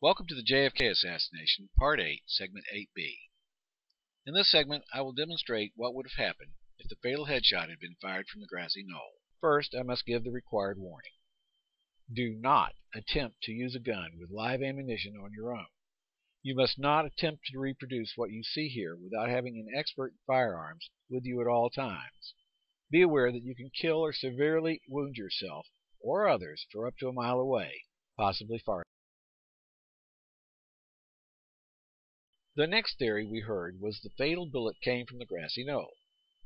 Welcome to the JFK assassination, Part 8, Segment 8B. In this segment, I will demonstrate what would have happened if the fatal headshot had been fired from the grassy knoll. First, I must give the required warning. Do not attempt to use a gun with live ammunition on your own. You must not attempt to reproduce what you see here without having an expert in firearms with you at all times. Be aware that you can kill or severely wound yourself or others for up to a mile away, possibly farther. The next theory we heard was the fatal bullet came from the grassy knoll.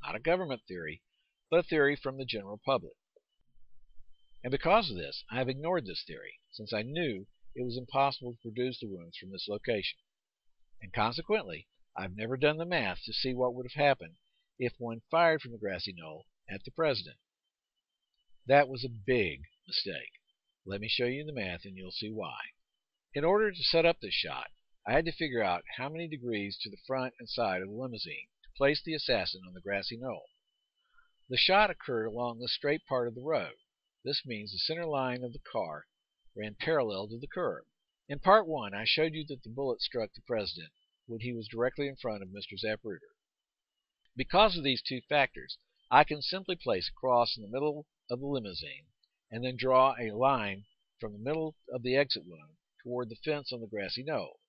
Not a government theory, but a theory from the general public. And because of this, I have ignored this theory, since I knew it was impossible to produce the wounds from this location. And consequently, I've never done the math to see what would have happened if one fired from the grassy knoll at the president. That was a big mistake. Let me show you the math and you'll see why. In order to set up this shot, I had to figure out how many degrees to the front and side of the limousine to place the assassin on the grassy knoll. The shot occurred along the straight part of the road. This means the center line of the car ran parallel to the curb. In Part 1, I showed you that the bullet struck the president when he was directly in front of Mr. Zapruder. Because of these two factors, I can simply place a cross in the middle of the limousine and then draw a line from the middle of the exit wound toward the fence on the grassy knoll.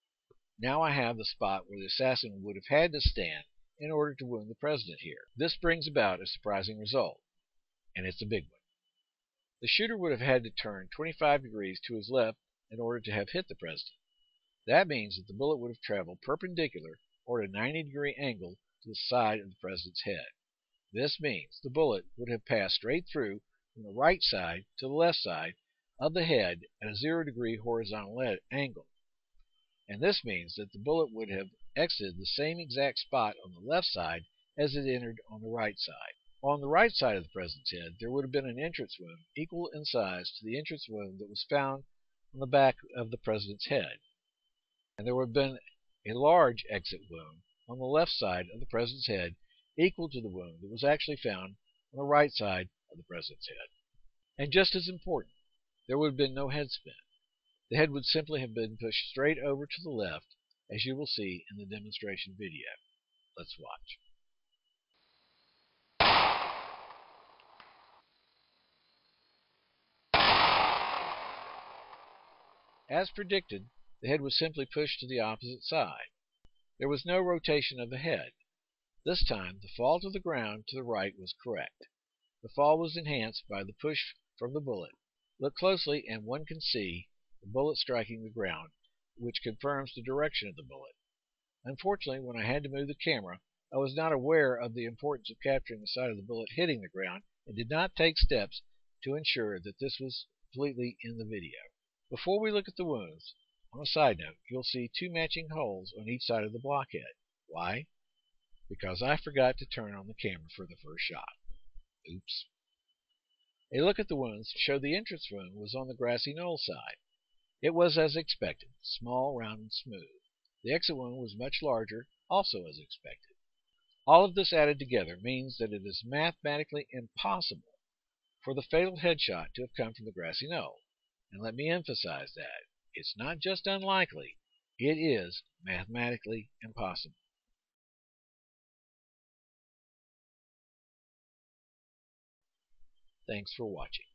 Now I have the spot where the assassin would have had to stand in order to wound the president here. This brings about a surprising result, and it's a big one. The shooter would have had to turn 25 degrees to his left in order to have hit the president. That means that the bullet would have traveled perpendicular or at a 90-degree angle to the side of the president's head. This means the bullet would have passed straight through from the right side to the left side of the head at a 0-degree horizontal angle. And this means that the bullet would have exited the same exact spot on the left side as it entered on the right side. On the right side of the president's head, there would have been an entrance wound equal in size to the entrance wound that was found on the back of the president's head. And there would have been a large exit wound on the left side of the president's head equal to the wound that was actually found on the right side of the president's head. And just as important, there would have been no head spin. The head would simply have been pushed straight over to the left, as you will see in the demonstration video. Let's watch. As predicted, the head was simply pushed to the opposite side. There was no rotation of the head. This time, the fall to the ground to the right was correct. The fall was enhanced by the push from the bullet. Look closely and one can see the bullet striking the ground, which confirms the direction of the bullet. Unfortunately, when I had to move the camera, I was not aware of the importance of capturing the side of the bullet hitting the ground and did not take steps to ensure that this was completely in the video. Before we look at the wounds, on a side note, you'll see two matching holes on each side of the blockhead. Why? Because I forgot to turn on the camera for the first shot. Oops. A look at the wounds showed the entrance wound was on the grassy knoll side. It was as expected, small, round, and smooth. The exit wound was much larger, also as expected. All of this added together means that it is mathematically impossible for the fatal headshot to have come from the grassy knoll. And let me emphasize that. It's not just unlikely, it is mathematically impossible. Thanks for watching.